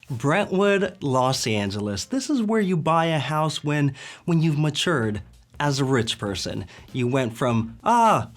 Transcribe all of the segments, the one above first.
Brentwood, Los Angeles. This is where you buy a house when you've matured as a rich person. You went from,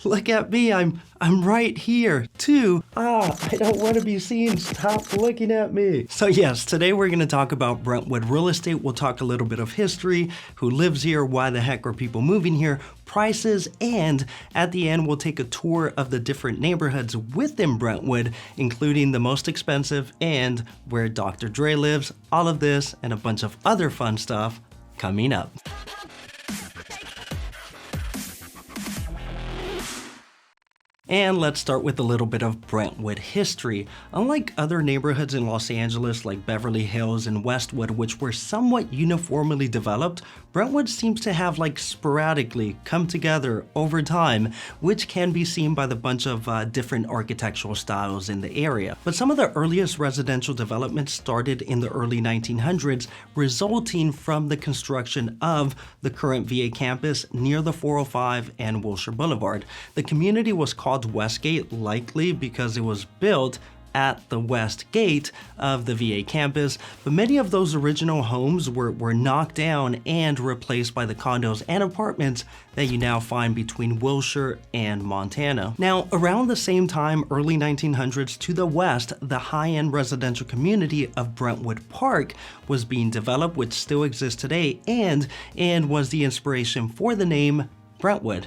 look at me, I'm right here, to, I don't want to be seen, stop looking at me. So yes, today we're gonna talk about Brentwood real estate. We'll talk a little bit of history, who lives here, why the heck are people moving here, prices, and at the end, we'll take a tour of the different neighborhoods within Brentwood, including the most expensive and where Dr. Dre lives. All of this and a bunch of other fun stuff coming up. And let's start with a little bit of Brentwood history. Unlike other neighborhoods in Los Angeles like Beverly Hills and Westwood, which were somewhat uniformly developed, Brentwood seems to have sporadically come together over time, which can be seen by the bunch of different architectural styles in the area. But some of the earliest residential developments started in the early 1900s, resulting from the construction of the current VA campus near the 405 and Wilshire Boulevard. The community was called Westgate, likely because it was built at the west gate of the VA campus, but many of those original homes were knocked down and replaced by the condos and apartments that you now find between Wilshire and Montana. Now, around the same time, early 1900s, to the west, the high-end residential community of Brentwood Park was being developed, which still exists today, and was the inspiration for the name Brentwood.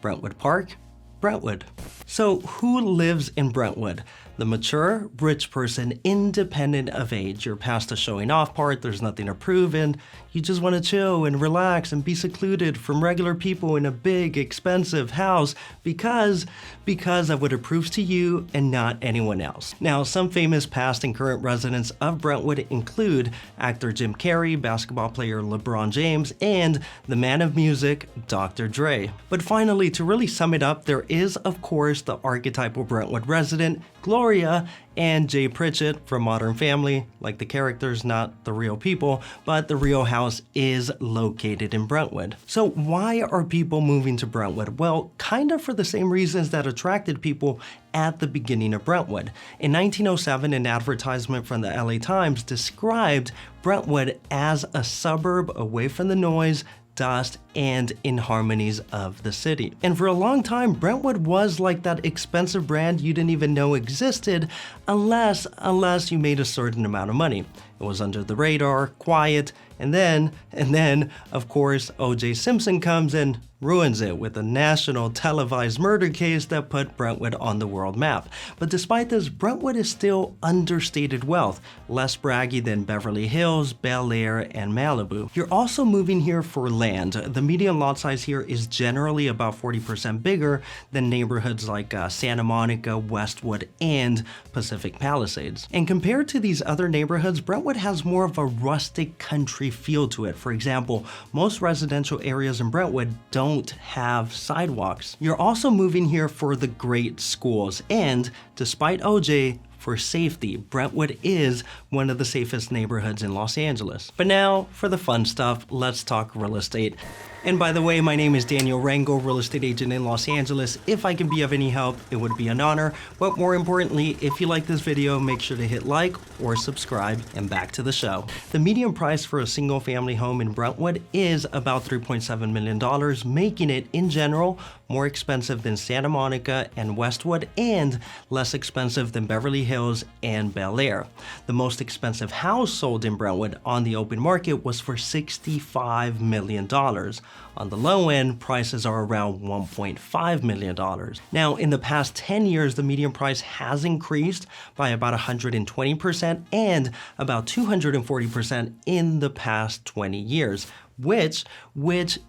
Brentwood Park, Brentwood. So who lives in Brentwood? The mature, rich person, independent of age. You're past the showing off part, there's nothing to prove, and you just want to chill and relax and be secluded from regular people in a big, expensive house because of what it proves to you and not anyone else. Now, some famous past and current residents of Brentwood include actor Jim Carrey, basketball player LeBron James, and the man of music, Dr. Dre. But finally, to really sum it up, there is, of course, the archetypal Brentwood resident, Gloria, and Jay Pritchett from Modern Family, like the characters, not the real people, but the real house is located in Brentwood. So why are people moving to Brentwood? Well, kind of for the same reasons that attracted people at the beginning of Brentwood. In 1907, an advertisement from the LA Times described Brentwood as a suburb away from the noise, dust, and inharmonies of the city. And for a long time, Brentwood was like that expensive brand you didn't even know existed unless you made a certain amount of money. It was under the radar, quiet, and then, of course, O.J. Simpson comes and ruins it with a national televised murder case that put Brentwood on the world map. But despite this, Brentwood is still understated wealth, less braggy than Beverly Hills, Bel-Air, and Malibu. You're also moving here for land. The median lot size here is generally about 40% bigger than neighborhoods like Santa Monica, Westwood, and Pacific Palisades. And compared to these other neighborhoods, Brentwood has more of a rustic country feel to it. For example, most residential areas in Brentwood don't have sidewalks. You're also moving here for the great schools, and despite OJ, for safety. Brentwood is one of the safest neighborhoods in Los Angeles. But now, for the fun stuff, let's talk real estate. And by the way, my name is Daniel Rangel, real estate agent in Los Angeles. If I can be of any help, it would be an honor. But more importantly, if you like this video, make sure to hit like or subscribe, and back to the show. The median price for a single family home in Brentwood is about $3.7 million, making it, in general, more expensive than Santa Monica and Westwood, and less expensive than Beverly Hills and Bel-Air. The most expensive house sold in Brentwood on the open market was for $65 million. On the low end, prices are around $1.5 million. Now, in the past 10 years, the median price has increased by about 120% and about 240% in the past 20 years. Which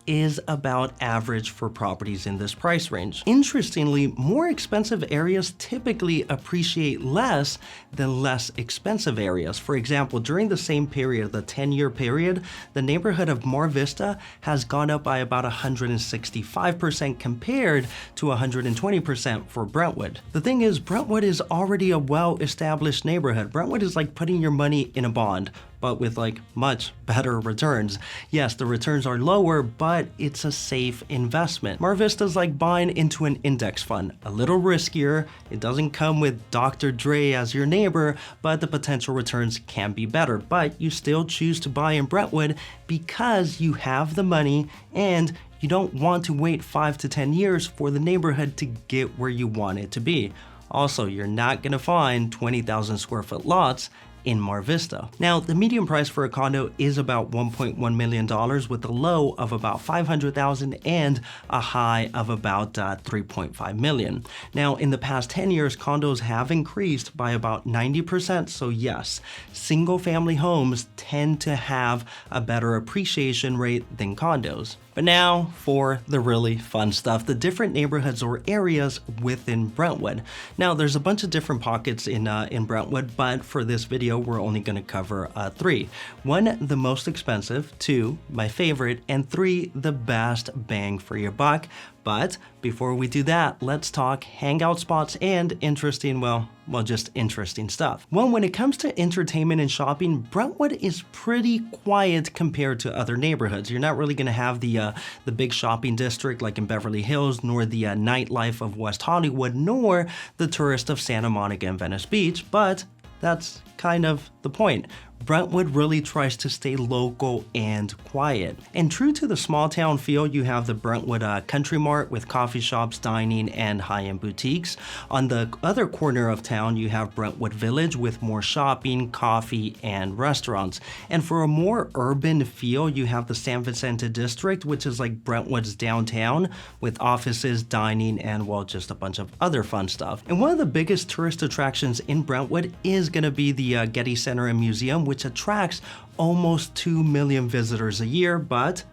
is about average for properties in this price range. Interestingly, more expensive areas typically appreciate less than less expensive areas. For example, during the same period, the 10-year period, the neighborhood of Mar Vista has gone up by about 165% compared to 120% for Brentwood. The thing is, Brentwood is already a well-established neighborhood. Brentwood is like putting your money in a bond. but with like much better returns. Yes, the returns are lower, but it's a safe investment. Mar Vista's like buying into an index fund, a little riskier. It doesn't come with Dr. Dre as your neighbor, but the potential returns can be better. But you still choose to buy in Brentwood because you have the money and you don't want to wait 5 to 10 years for the neighborhood to get where you want it to be. Also, you're not gonna find 20,000 square foot lots in Mar Vista. Now, the median price for a condo is about $1.1 million with a low of about $500,000 and a high of about $3.5 million. Now, in the past 10 years, condos have increased by about 90%, so yes, single family homes tend to have a better appreciation rate than condos. But now for the really fun stuff, the different neighborhoods or areas within Brentwood. Now, there's a bunch of different pockets in Brentwood, but for this video, we're only gonna cover 3. 1, the most expensive, 2, my favorite, and 3, the best bang for your buck. But before we do that, let's talk hangout spots and interesting, well, just interesting stuff. Well, when it comes to entertainment and shopping, Brentwood is pretty quiet compared to other neighborhoods. You're not really gonna have the big shopping district like in Beverly Hills, nor the nightlife of West Hollywood, nor the tourist of Santa Monica and Venice Beach, but that's kind of the point. Brentwood really tries to stay local and quiet. And true to the small town feel, you have the Brentwood Country Mart with coffee shops, dining, and high-end boutiques. On the other corner of town, you have Brentwood Village with more shopping, coffee, and restaurants. And for a more urban feel, you have the San Vicente District, which is like Brentwood's downtown with offices, dining, and well, just a bunch of other fun stuff. And one of the biggest tourist attractions in Brentwood is gonna be the Getty Center and Museum, which attracts almost 2 million visitors a year, but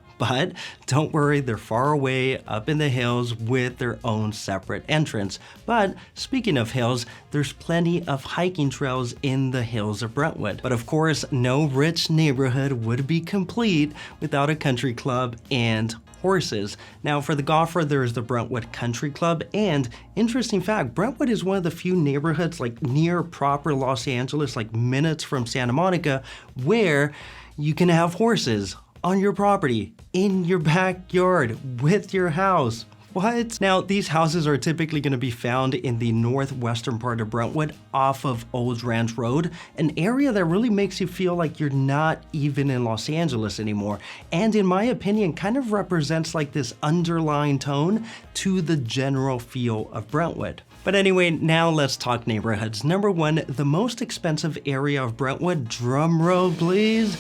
don't worry, they're far away up in the hills with their own separate entrance. But speaking of hills, there's plenty of hiking trails in the hills of Brentwood. But of course, no rich neighborhood would be complete without a country club and horses. Now, for the golfer, there's the Brentwood Country Club, and interesting fact, Brentwood is one of the few neighborhoods like near proper Los Angeles, like minutes from Santa Monica, where you can have horses on your property, in your backyard, with your house. What? Now, these houses are typically going to be found in the northwestern part of Brentwood off of Old Ranch Road, an area that really makes you feel like you're not even in Los Angeles anymore. And in my opinion, kind of represents like this underlying tone to the general feel of Brentwood. But anyway, now let's talk neighborhoods. Number 1, the most expensive area of Brentwood, drum roll please,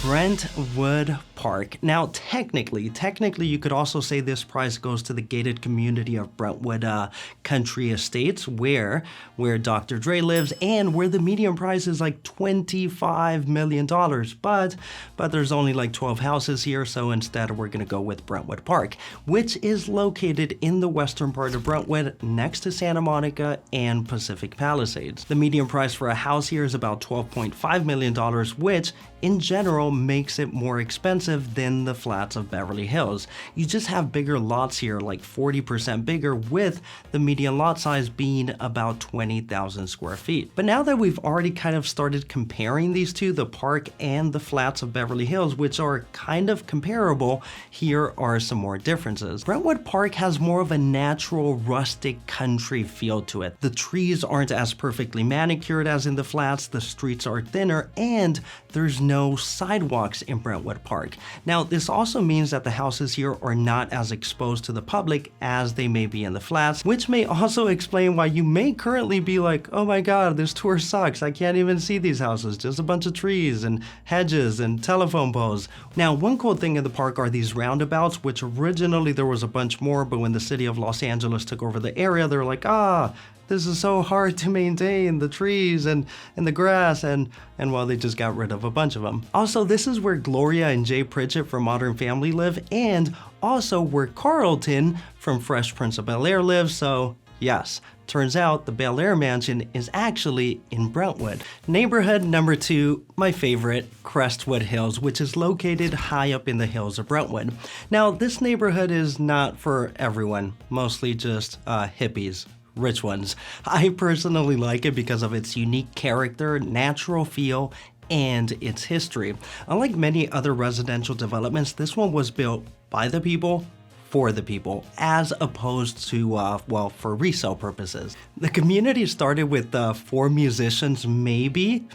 Brentwood Park. Now, technically, you could also say this price goes to the gated community of Brentwood Country Estates, where Dr. Dre lives, and where the median price is like $25 million. But there's only like 12 houses here, so instead we're gonna go with Brentwood Park, which is located in the western part of Brentwood, next to Santa Monica and Pacific Palisades. The median price for a house here is about $12.5 million, which in general makes it more expensive than the flats of Beverly Hills. You just have bigger lots here, like 40% bigger, with the median lot size being about 20,000 square feet. But now that we've already kind of started comparing these two, the park and the flats of Beverly Hills, which are kind of comparable, here are some more differences. Brentwood Park has more of a natural rustic country feel to it. The trees aren't as perfectly manicured as in the flats, the streets are thinner, and there's no sidewalks in Brentwood Park. Now, this also means that the houses here are not as exposed to the public as they may be in the flats, which may also explain why you may currently be like, oh my god, this tour sucks, I can't even see these houses, just a bunch of trees and hedges and telephone poles. Now, one cool thing in the park are these roundabouts, which originally there was a bunch more, but when the city of Los Angeles took over the area, they were like, this is so hard to maintain, the trees and the grass, and well, they just got rid of a bunch of them. Also, this is where Gloria and Jay Pritchett from Modern Family live, and also where Carlton from Fresh Prince of Bel-Air lives, so yes, turns out the Bel-Air mansion is actually in Brentwood. Neighborhood number 2, my favorite, Crestwood Hills, which is located high up in the hills of Brentwood. Now, this neighborhood is not for everyone, mostly just hippies. Rich ones. I personally like it because of its unique character, natural feel, and its history. Unlike many other residential developments, this one was built by the people, for the people, as opposed to, well, for resale purposes. The community started with 4 musicians, maybe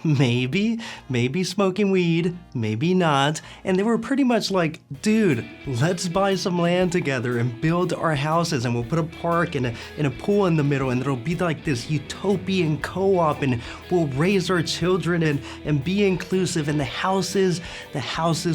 smoking weed, maybe not, and they were pretty much like, dude, let's buy some land together and build our houses, and we'll put a park and a pool in the middle, and it'll be like this utopian co-op, and we'll raise our children and be inclusive, and the houses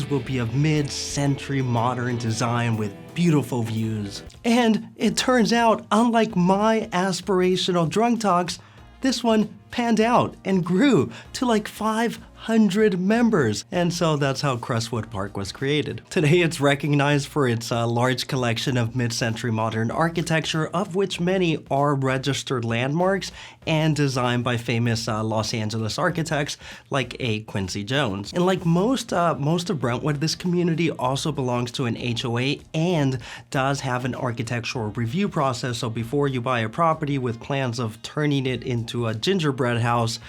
will be of mid-century modern design with beautiful views. And it turns out, unlike my aspirational drunk talks, this one panned out and grew to like 500 members. And so that's how Crestwood Park was created. Today it's recognized for its large collection of mid-century modern architecture, of which many are registered landmarks and designed by famous Los Angeles architects like A. Quincy Jones. And like most of Brentwood, this community also belongs to an HOA and does have an architectural review process. So before you buy a property with plans of turning it into a gingerbread house,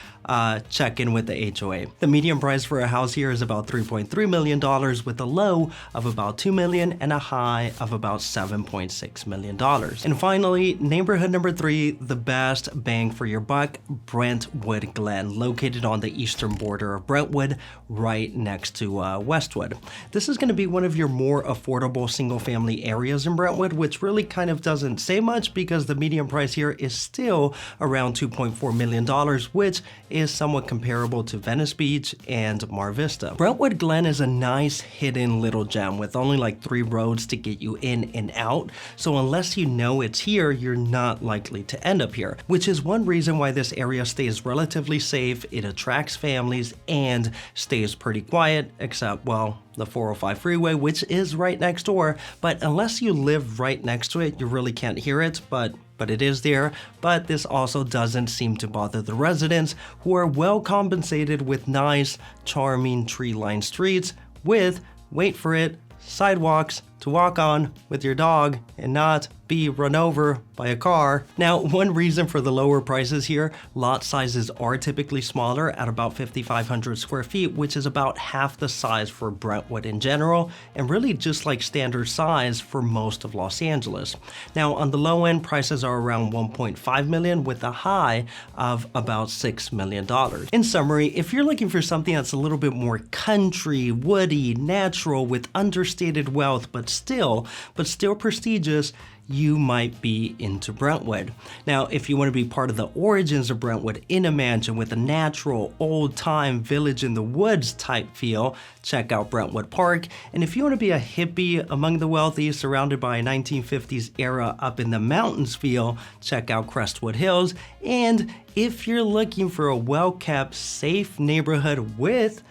check in with the HOA. The median price for a house here is about $3.3 million, with a low of about $2 million and a high of about $7.6 million. And finally, neighborhood number 3, the best bang for your buck, Brentwood Glen, located on the eastern border of Brentwood, right next to Westwood. This is going to be one of your more affordable single-family areas in Brentwood, which really kind of doesn't say much because the median price here is still around $2.4 million, which is somewhat comparable to Venice Beach and Mar Vista. Brentwood Glen is a nice hidden little gem with only like 3 roads to get you in and out, so unless you know it's here, you're not likely to end up here, which is one reason why this area stays relatively safe. It attracts families and stays pretty quiet, except, well, the 405 freeway, which is right next door, but unless you live right next to it, you really can't hear it, but it is there. But this also doesn't seem to bother the residents, who are well compensated with nice, charming tree-lined streets with, wait for it, sidewalks to walk on with your dog and not be run over by a car. Now, one reason for the lower prices here, lot sizes are typically smaller at about 5,500 square feet, which is about half the size for Brentwood in general, and really just like standard size for most of Los Angeles. Now, on the low end, prices are around $1.5 million with a high of about $6 million. In summary, if you're looking for something that's a little bit more country, woody, natural, with understated wealth, but still prestigious, you might be into Brentwood. Now, if you want to be part of the origins of Brentwood in a mansion with a natural, old-time village in the woods type feel, check out Brentwood Park. And if you want to be a hippie among the wealthy surrounded by a 1950s era up in the mountains feel, check out Crestwood Hills. And if you're looking for a well-kept, safe neighborhood with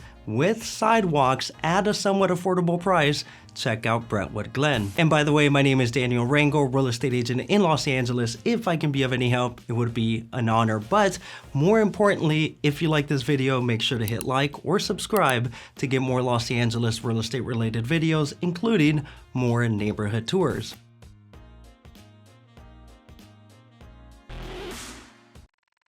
sidewalks at a somewhat affordable price, check out Brentwood Glen. And by the way, my name is Daniel Rangel, real estate agent in Los Angeles. If I can be of any help, it would be an honor. But more importantly, if you like this video, make sure to hit like or subscribe to get more Los Angeles real estate related videos, including more neighborhood tours.